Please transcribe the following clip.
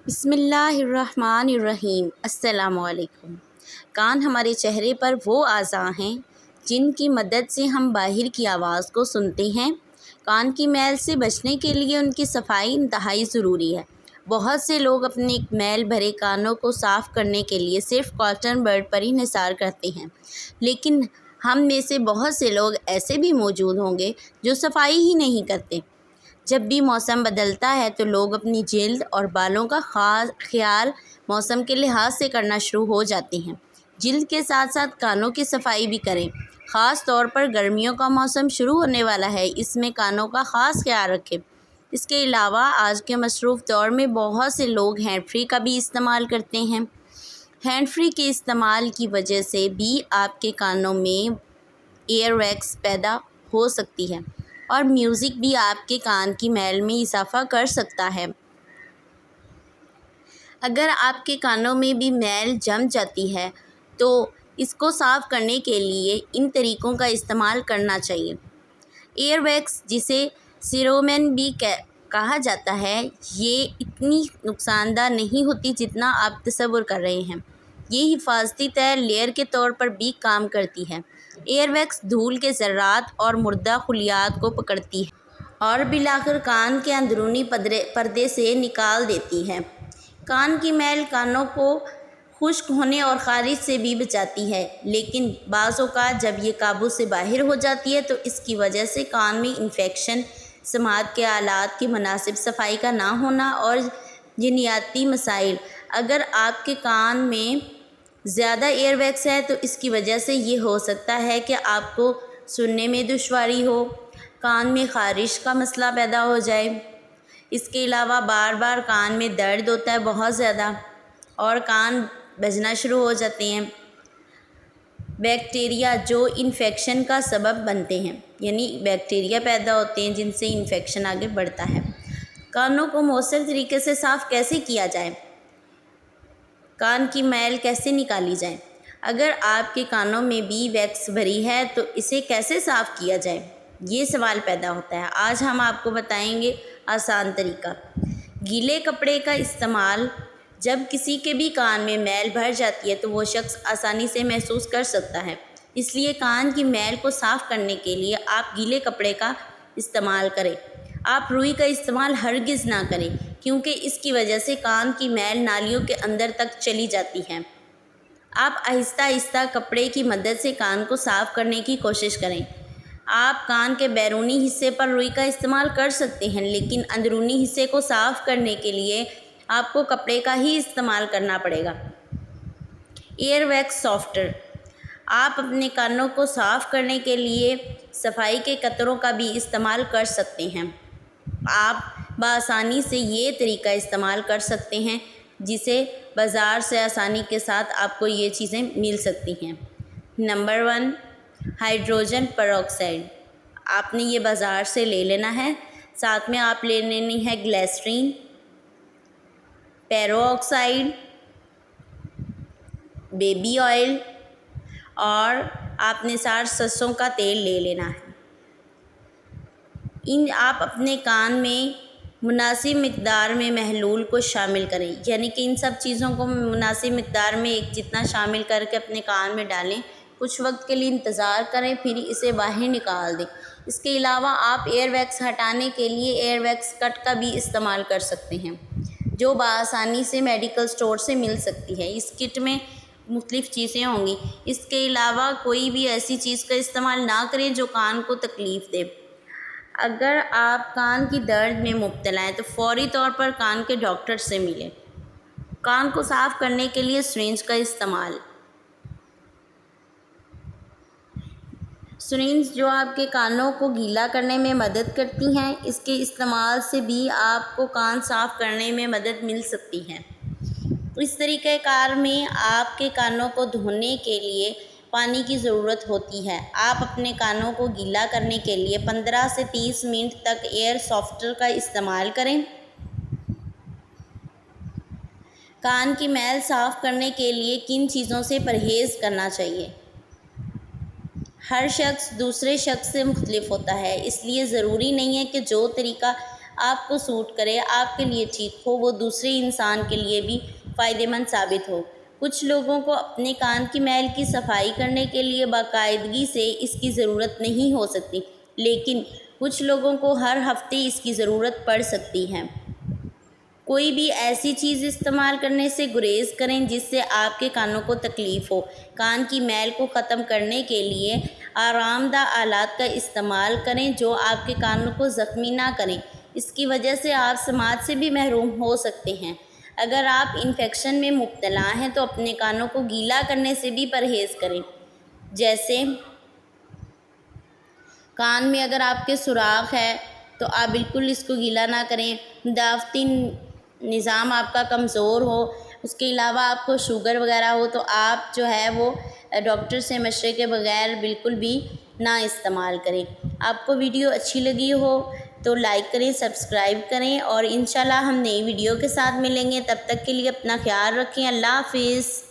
بسم اللہ الرحمن الرحیم۔ السلام علیکم۔ کان ہمارے چہرے پر وہ اعضاء ہیں جن کی مدد سے ہم باہر کی آواز کو سنتے ہیں۔ کان کی میل سے بچنے کے لیے ان کی صفائی انتہائی ضروری ہے۔ بہت سے لوگ اپنے میل بھرے کانوں کو صاف کرنے کے لیے صرف کاٹن بڈ پر ہی نثار کرتے ہیں، لیکن ہم میں سے بہت سے لوگ ایسے بھی موجود ہوں گے جو صفائی ہی نہیں کرتے۔ جب بھی موسم بدلتا ہے تو لوگ اپنی جلد اور بالوں کا خاص خیال موسم کے لحاظ سے کرنا شروع ہو جاتے ہیں۔ جلد کے ساتھ ساتھ کانوں کی صفائی بھی کریں، خاص طور پر گرمیوں کا موسم شروع ہونے والا ہے، اس میں کانوں کا خاص خیال رکھیں۔ اس کے علاوہ آج کے مصروف دور میں بہت سے لوگ ہینڈ فری کا بھی استعمال کرتے ہیں۔ ہینڈ فری کے استعمال کی وجہ سے بھی آپ کے کانوں میں ایئر ویکس پیدا ہو سکتی ہے اور میوزک بھی آپ کے کان کی میل میں اضافہ کر سکتا ہے۔ اگر آپ کے کانوں میں بھی میل جم جاتی ہے تو اس کو صاف کرنے کے لیے ان طریقوں کا استعمال کرنا چاہیے۔ ایئر ویکس، جسے سیرومین بھی کہا جاتا ہے، یہ اتنی نقصان دہ نہیں ہوتی جتنا آپ تصور کر رہے ہیں۔ یہ حفاظتی طے لیئر کے طور پر بھی کام کرتی ہے۔ ایئر ویکس دھول کے ذرات اور مردہ خلیات کو پکڑتی ہے اور بالآخر کان کے اندرونی پردے سے نکال دیتی ہے۔ کان کی میل کانوں کو خشک ہونے اور خارش سے بھی بچاتی ہے، لیکن بعض اوقات جب یہ قابو سے باہر ہو جاتی ہے تو اس کی وجہ سے کان میں انفیکشن، سماعت کے آلات کی مناسب صفائی کا نہ ہونا اور جینیاتی مسائل۔ اگر آپ کے کان میں زیادہ ایئر ویکس ہے تو اس کی وجہ سے یہ ہو سکتا ہے کہ آپ کو سننے میں دشواری ہو، کان میں خارش کا مسئلہ پیدا ہو جائے۔ اس کے علاوہ بار بار کان میں درد ہوتا ہے بہت زیادہ، اور کان بجنا شروع ہو جاتے ہیں۔ بیکٹیریا جو انفیکشن کا سبب بنتے ہیں، یعنی بیکٹیریا پیدا ہوتے ہیں جن سے انفیکشن آگے بڑھتا ہے۔ کانوں کو مؤثر طریقے سے صاف کیسے کیا جائے؟ کان کی میل کیسے نکالی جائے؟ اگر آپ کے کانوں میں بھی ویکس بھری ہے تو اسے کیسے صاف کیا جائے؟ یہ سوال پیدا ہوتا ہے۔ آج ہم آپ کو بتائیں گے آسان طریقہ۔ گیلے کپڑے کا استعمال۔ جب کسی کے بھی کان میں میل بھر جاتی ہے تو وہ شخص آسانی سے محسوس کر سکتا ہے، اس لیے کان کی میل کو صاف کرنے کے لیے آپ گیلے کپڑے کا استعمال کریں۔ آپ روئی کا استعمال ہرگز نہ کریں کیونکہ اس کی وجہ سے کان کی میل نالیوں کے اندر تک چلی جاتی ہے۔ آپ آہستہ آہستہ کپڑے کی مدد سے کان کو صاف کرنے کی کوشش کریں۔ آپ کان کے بیرونی حصے پر روئی کا استعمال کر سکتے ہیں، لیکن اندرونی حصے کو صاف کرنے کے لیے آپ کو کپڑے کا ہی استعمال کرنا پڑے گا۔ ایئر ویکس سافٹر۔ آپ اپنے کانوں کو صاف کرنے کے لیے صفائی کے قطروں کا بھی استعمال کر سکتے ہیں۔ آپ بآسانی سے یہ طریقہ استعمال کر سکتے ہیں جسے بازار سے آسانی کے ساتھ آپ کو یہ چیزیں مل سکتی ہیں۔ نمبر 1، ہائیڈروجن پر آکسائڈ۔ آپ نے یہ بازار سے لے لینا ہے، ساتھ میں آپ لے لینی ہے گلیسرین، پیرو آکسائڈ، بیبی آئل، اور آپ نے سرسوں کا تیل لے لینا ہے۔ آپ اپنے کان میں مناسب مقدار میں محلول کو شامل کریں، یعنی کہ ان سب چیزوں کو مناسب مقدار میں ایک جتنا شامل کر کے اپنے کان میں ڈالیں، کچھ وقت کے لیے انتظار کریں، پھر اسے باہر نکال دیں۔ اس کے علاوہ آپ ایئر ویکس ہٹانے کے لیے ایئر ویکس کٹ کا بھی استعمال کر سکتے ہیں جو بآسانی سے میڈیکل اسٹور سے مل سکتی ہے۔ اس کٹ میں مختلف چیزیں ہوں گی۔ اس کے علاوہ کوئی بھی ایسی چیز کا استعمال نہ کریں جو کان کو تکلیف دے۔ اگر آپ کان کی درد میں مبتلا ہیں تو فوری طور پر کان کے ڈاکٹر سے ملیں۔ کان کو صاف کرنے کے لیے سرنج کا استعمال۔ سرنج جو آپ کے کانوں کو گیلا کرنے میں مدد کرتی ہیں، اس کے استعمال سے بھی آپ کو کان صاف کرنے میں مدد مل سکتی ہے۔ اس طریقہ کار میں آپ کے کانوں کو دھونے کے لیے پانی کی ضرورت ہوتی ہے۔ آپ اپنے کانوں کو گیلا کرنے کے لیے 15 سے 30 منٹ تک ایئر سافٹنر کا استعمال کریں۔ کان کی میل صاف کرنے کے لیے کن چیزوں سے پرہیز کرنا چاہیے؟ ہر شخص دوسرے شخص سے مختلف ہوتا ہے، اس لیے ضروری نہیں ہے کہ جو طریقہ آپ کو سوٹ کرے، آپ کے لیے ٹھیک ہو، وہ دوسرے انسان کے لیے بھی فائدہ مند ثابت ہو۔ کچھ لوگوں کو اپنے کان کی میل کی صفائی کرنے کے لیے باقاعدگی سے اس کی ضرورت نہیں ہو سکتی، لیکن کچھ لوگوں کو ہر ہفتے اس کی ضرورت پڑ سکتی ہے۔ کوئی بھی ایسی چیز استعمال کرنے سے گریز کریں جس سے آپ کے کانوں کو تکلیف ہو۔ کان کی میل کو ختم کرنے کے لیے آرام دہ آلات کا استعمال کریں جو آپ کے کانوں کو زخمی نہ کریں۔ اس کی وجہ سے آپ سماعت سے بھی محروم ہو سکتے ہیں۔ اگر آپ انفیکشن میں مبتلا ہیں تو اپنے کانوں کو گیلا کرنے سے بھی پرہیز کریں، جیسے کان میں اگر آپ کے سوراخ ہے تو آپ بالکل اس کو گیلا نہ کریں۔ دافتی نظام آپ کا کمزور ہو، اس کے علاوہ آپ کو شوگر وغیرہ ہو تو آپ جو ہے وہ ڈاکٹر سے مشورے کے بغیر بالکل بھی نہ استعمال کریں۔ آپ کو ویڈیو اچھی لگی ہو تو لائک کریں، سبسکرائب کریں، اور انشاءاللہ ہم نئی ویڈیو کے ساتھ ملیں گے۔ تب تک کے لیے اپنا خیال رکھیں۔ اللہ حافظ۔